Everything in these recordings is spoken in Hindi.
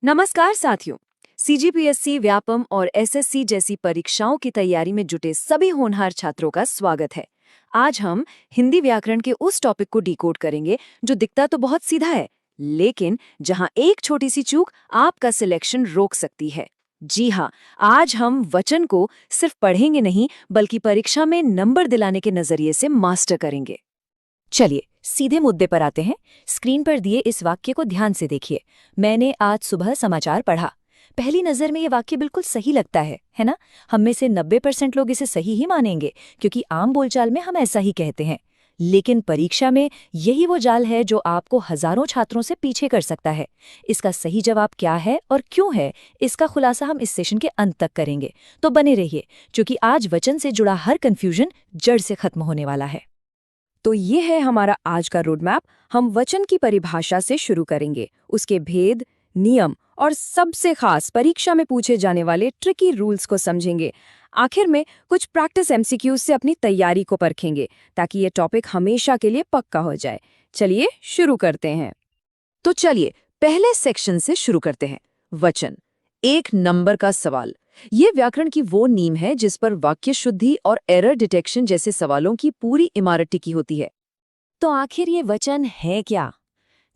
नमस्कार साथियों। सीजीपीएससी, व्यापम और एसएससी जैसी परीक्षाओं की तैयारी में जुटे सभी होनहार छात्रों का स्वागत है। आज हम हिंदी व्याकरण के उस टॉपिक को डिकोड करेंगे जो दिखता तो बहुत सीधा है, लेकिन जहां एक छोटी सी चूक आपका सिलेक्शन रोक सकती है। जी हाँ, आज हम वचन को सिर्फ पढ़ेंगे नहीं, बल्कि परीक्षा में नंबर दिलाने के नजरिए से मास्टर करेंगे। चलिए सीधे मुद्दे पर आते हैं। स्क्रीन पर दिए इस वाक्य को ध्यान से देखिए। मैंने आज सुबह समाचार पढ़ा। पहली नजर में ये वाक्य बिल्कुल सही लगता है ना? हम में से 90% लोग इसे सही ही मानेंगे, क्योंकि आम बोलचाल में हम ऐसा ही कहते हैं। लेकिन परीक्षा में यही वो जाल है जो आपको हजारों छात्रों से पीछे कर सकता है। इसका सही जवाब क्या है और क्यों है, इसका खुलासा हम इस सेशन के अंत तक करेंगे। तो बने रहिए, क्योंकि आज वचन से जुड़ा हर कंफ्यूजन जड़ से खत्म होने वाला है। तो ये है हमारा आज का रोड मैप। हम वचन की परिभाषा से शुरू करेंगे, उसके भेद, नियम और सबसे खास परीक्षा में पूछे जाने वाले ट्रिकी रूल्स को समझेंगे। आखिर में कुछ प्रैक्टिस एमसीक्यूज से अपनी तैयारी को परखेंगे, ताकि ये टॉपिक हमेशा के लिए पक्का हो जाए। चलिए शुरू करते हैं। तो चलिए पहले सेक्शन से शुरू करते हैं। वचन, एक नंबर का सवाल। ये व्याकरण की वो नींव है जिस पर वाक्य शुद्धि और एरर डिटेक्शन जैसे सवालों की पूरी इमारत टिकी होती है। तो आखिर ये वचन है क्या?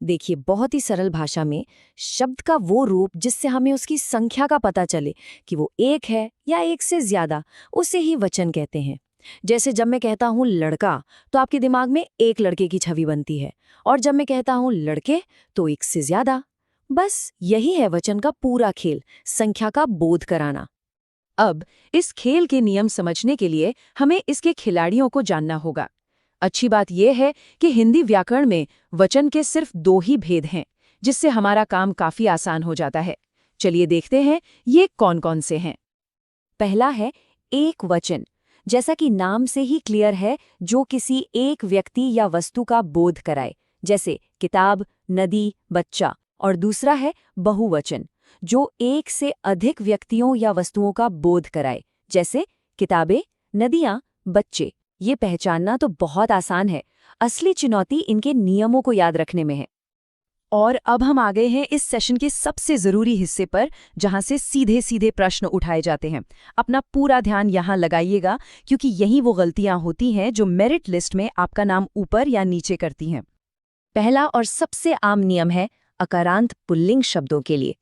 देखिए, बहुत ही सरल भाषा में शब्द का वो रूप जिससे हमें उसकी संख्या का पता चले कि वो एक है या एक से ज्यादा, उसे ही वचन कहते हैं। जैसे जब मैं कहता हूँ लड़का, तो आपके दिमाग में एक लड़के की छवि बनती है, और जब मैं कहता हूँ लड़के, तो एक से ज्यादा। बस यही है वचन का पूरा खेल, संख्या का बोध कराना। अब इस खेल के नियम समझने के लिए हमें इसके खिलाड़ियों को जानना होगा। अच्छी बात यह है कि हिंदी व्याकरण में वचन के सिर्फ 2 ही भेद हैं, जिससे हमारा काम काफी आसान हो जाता है। चलिए देखते हैं ये कौन-कौन से हैं। पहला है एक वचन, जैसा कि नाम से ही क्लियर है, जो किसी एक व्यक्ति या वस्तु का बोध कराए, जैसे किताब, नदी, बच्चा। और दूसरा है बहुवचन, जो एक से अधिक व्यक्तियों या वस्तुओं का बोध कराए, जैसे किताबें, नदियां, बच्चे। ये पहचानना तो बहुत आसान है, असली चुनौती इनके नियमों को याद रखने में है। और अब हम आ गए हैं इस सेशन के सबसे जरूरी हिस्से पर, जहां से सीधे सीधे प्रश्न उठाए जाते हैं। अपना पूरा ध्यान यहां लगाइएगा, क्योंकि यही वो गलतियां होती हैं जो मेरिट लिस्ट में आपका नाम ऊपर या नीचे करती हैं। पहला और सबसे आम नियम है अकारांत पुल्लिंग शब्दों के लिए।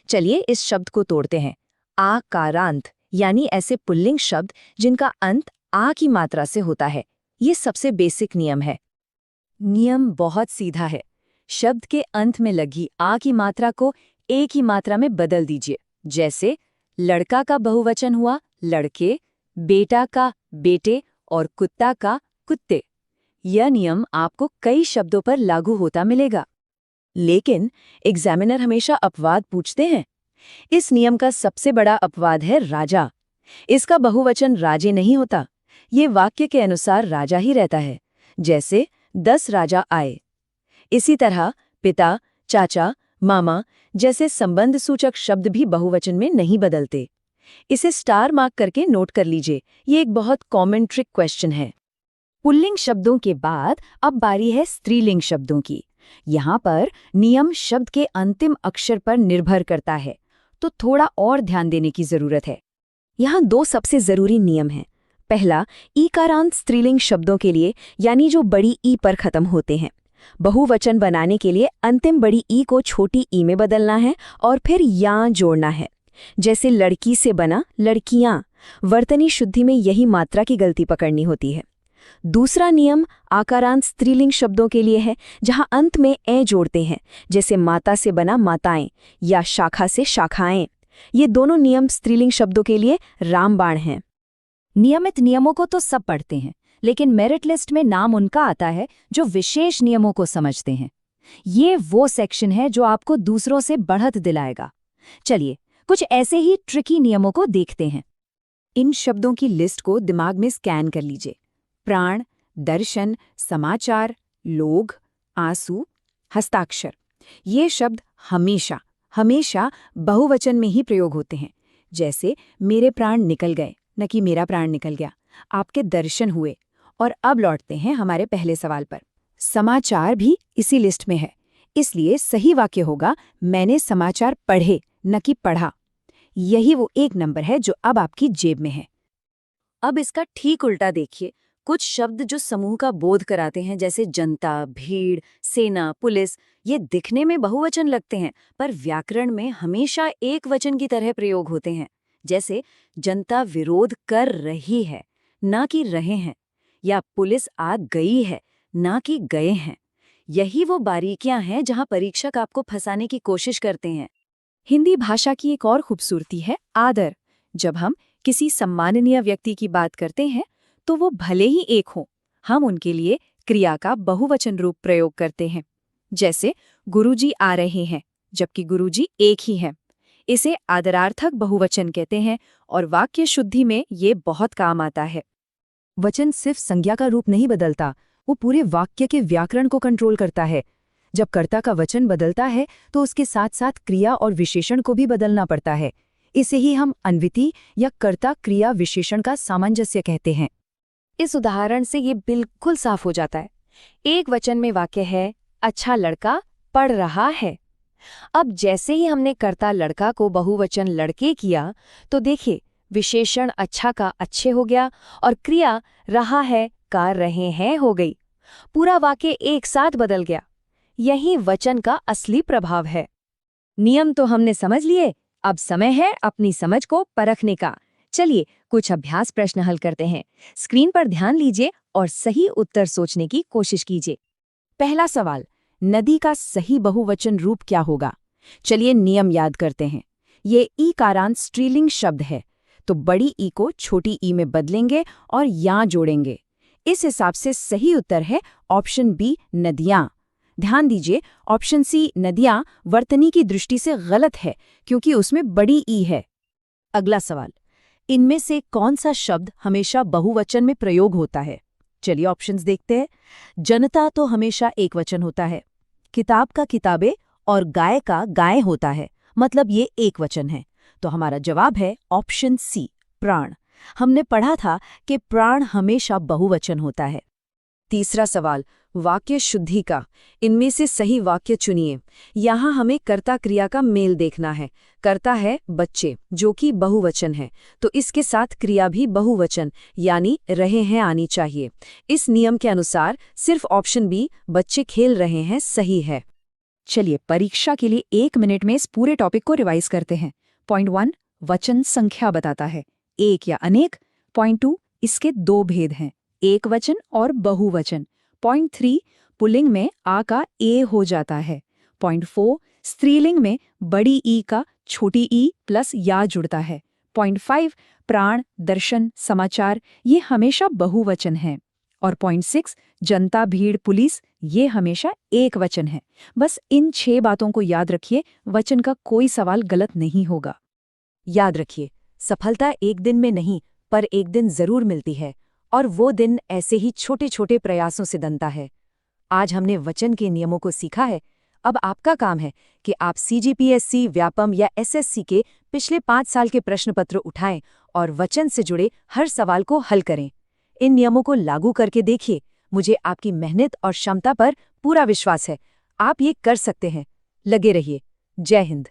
चलिए इस शब्द को तोड़ते हैं। आकारांत यानी ऐसे पुल्लिंग शब्द जिनका अंत आ की मात्रा से होता है। ये सबसे बेसिक नियम है। नियम बहुत सीधा है। शब्द के अंत में लगी आ की मात्रा को ए की मात्रा में बदल दीजिए। जैसे लड़का का बहुवचन हुआ लड़के, बेटा का बेटे और कुत्ता का कुत्ते। यह नियम आपको कई शब्दों पर लागू होता मिलेगा। लेकिन एग्जामिनर हमेशा अपवाद पूछते हैं। इस नियम का सबसे बड़ा अपवाद है राजा। इसका बहुवचन राजे नहीं होता। ये वाक्य के अनुसार राजा ही रहता है, जैसे 10 राजा आए। इसी तरह पिता, चाचा, मामा जैसे संबंध सूचक शब्द भी बहुवचन में नहीं बदलते। इसे स्टार मार्क करके नोट कर लीजिए। ये एक बहुत कॉमन ट्रिक क्वेश्चन है। पुल्लिंग शब्दों के बाद अब बारी है स्त्रीलिंग शब्दों की। यहाँ पर नियम शब्द के अंतिम अक्षर पर निर्भर करता है, तो थोड़ा और ध्यान देने की जरूरत है। यहाँ 2 सबसे जरूरी नियम हैं। पहला, ईकारांत स्त्रीलिंग शब्दों के लिए, यानी जो बड़ी ई पर खत्म होते हैं। बहुवचन बनाने के लिए अंतिम बड़ी ई को छोटी ई में बदलना है और फिर या जोड़ना है। जैसे लड़की से बना लड़कियां। वर्तनी शुद्धि में यही मात्रा की गलती पकड़नी होती है। दूसरा नियम आकारांत स्त्रीलिंग शब्दों के लिए है, जहां अंत में ए जोड़ते हैं, जैसे माता से बना माताएं या शाखा से शाखाएं। ये दोनों नियम स्त्रीलिंग शब्दों के लिए रामबाण हैं। नियमित नियमों को तो सब पढ़ते हैं, लेकिन मेरिट लिस्ट में नाम उनका आता है जो विशेष नियमों को समझते हैं। ये वो सेक्शन है जो आपको दूसरों से बढ़त दिलाएगा। चलिए कुछ ऐसे ही ट्रिकी नियमों को देखते हैं। इन शब्दों की लिस्ट को दिमाग में स्कैन कर लीजिए। प्राण, दर्शन, समाचार, लोग, आंसू, हस्ताक्षर। ये शब्द हमेशा हमेशा बहुवचन में ही प्रयोग होते हैं, जैसे मेरे प्राण निकल गए, न कि मेरा प्राण निकल गया। आपके दर्शन हुए। और अब लौटते हैं हमारे पहले सवाल पर। समाचार भी इसी लिस्ट में है। इसलिए सही वाक्य होगा, मैंने समाचार पढ़े न कि पढ़ा। यही वो 1 नंबर है जो अब आपकी जेब में है। अब इसका ठीक उल्टा देखिए, कुछ शब्द जो समूह का बोध कराते हैं, जैसे जनता, भीड़, सेना, पुलिस, ये दिखने में बहुवचन लगते हैं पर व्याकरण में हमेशा एक वचन की तरह प्रयोग होते हैं। जैसे जनता विरोध कर रही है, ना कि रहे हैं, या पुलिस आ गई है, ना कि गए हैं। यही वो बारीकियां हैं जहां परीक्षक आपको फंसाने की कोशिश करते हैं। हिंदी भाषा की एक और खूबसूरती है आदर। जब हम किसी सम्माननीय व्यक्ति की बात करते हैं तो वो भले ही एक हो, हम उनके लिए क्रिया का बहुवचन रूप प्रयोग करते हैं। जैसे गुरुजी आ रहे हैं, जबकि गुरुजी एक ही है। इसे आदरार्थक बहुवचन कहते हैं और वाक्य शुद्धि में ये बहुत काम आता है। वचन सिर्फ संज्ञा का रूप नहीं बदलता, वो पूरे वाक्य के व्याकरण को कंट्रोल करता है। जब कर्ता का वचन बदलता है तो उसके साथ साथ क्रिया और विशेषण को भी बदलना पड़ता है। इसे ही हम अन्विति या कर्ता क्रिया विशेषण का सामंजस्य कहते हैं। इस उदाहरण से ये बिल्कुल साफ हो जाता है। एक वचन में वाक्य है, अच्छा लड़का पढ़ रहा है। अब जैसे ही हमने कर्ता लड़का को बहुवचन लड़के किया तो देखिए, विशेषण अच्छा का अच्छे हो गया और क्रिया रहा है का रहे हैं हो गई। पूरा वाक्य एक साथ बदल गया। यही वचन का असली प्रभाव है। नियम तो हमने समझ लिए, अब समय है अपनी समझ को परखने का। चलिए कुछ अभ्यास प्रश्न हल करते हैं। स्क्रीन पर ध्यान लीजिए और सही उत्तर सोचने की कोशिश कीजिए। पहला सवाल, नदी का सही बहुवचन रूप क्या होगा? चलिए नियम याद करते हैं। ये ई कारांत स्त्रीलिंग शब्द है, तो बड़ी ई को छोटी ई में बदलेंगे और या जोड़ेंगे। इस हिसाब से सही उत्तर है ऑप्शन बी, नदियां। ध्यान दीजिए, ऑप्शन सी नदियां वर्तनी की दृष्टि से गलत है क्योंकि उसमें बड़ी ई है। अगला सवाल, इनमें से कौन सा शब्द हमेशा बहुवचन में प्रयोग होता है? चलिए ऑप्शंस देखते हैं। जनता तो हमेशा एक वचन होता है, किताब का किताबें और गाय का गाय होता है, मतलब ये एक वचन है। तो हमारा जवाब है ऑप्शन सी, प्राण। हमने पढ़ा था कि प्राण हमेशा बहुवचन होता है। तीसरा सवाल, वाक्य शुद्धि का। इनमें से सही वाक्य चुनिए। यहाँ हमें कर्ता क्रिया का मेल देखना है। कर्ता है बच्चे, जो कि बहुवचन है, तो इसके साथ क्रिया भी बहुवचन यानी रहे हैं आनी चाहिए। इस नियम के अनुसार सिर्फ ऑप्शन बी, बच्चे खेल रहे हैं, सही है। चलिए परीक्षा के लिए 1 मिनट में इस पूरे टॉपिक को रिवाइज करते हैं। पॉइंट 1, वचन संख्या बताता है, एक या अनेक। पॉइंट 2, इसके 2 भेद हैं, एक वचन और बहुवचन। पॉइंट 3, पुल्लिंग में आ का ए हो जाता है। पॉइंट 4, स्त्रीलिंग में बड़ी ई का छोटी ई प्लस या जुड़ता है। पॉइंट 5, प्राण, दर्शन, समाचार ये हमेशा बहुवचन हैं। और पॉइंट 6, जनता, भीड़, पुलिस ये हमेशा एक वचन है। बस इन 6 बातों को याद रखिए, वचन का कोई सवाल गलत नहीं होगा। याद रखिए, सफलता एक दिन में नहीं पर एक दिन जरूर मिलती है, और वो दिन ऐसे ही छोटे छोटे प्रयासों से बनता है। आज हमने वचन के नियमों को सीखा है। अब आपका काम है कि आप सीजीपीएससी, व्यापम या एसएससी के पिछले 5 साल के प्रश्न पत्र उठाएं और वचन से जुड़े हर सवाल को हल करें। इन नियमों को लागू करके देखिए। मुझे आपकी मेहनत और क्षमता पर पूरा विश्वास है। आप ये कर सकते हैं। लगे रहिए। जय हिंद।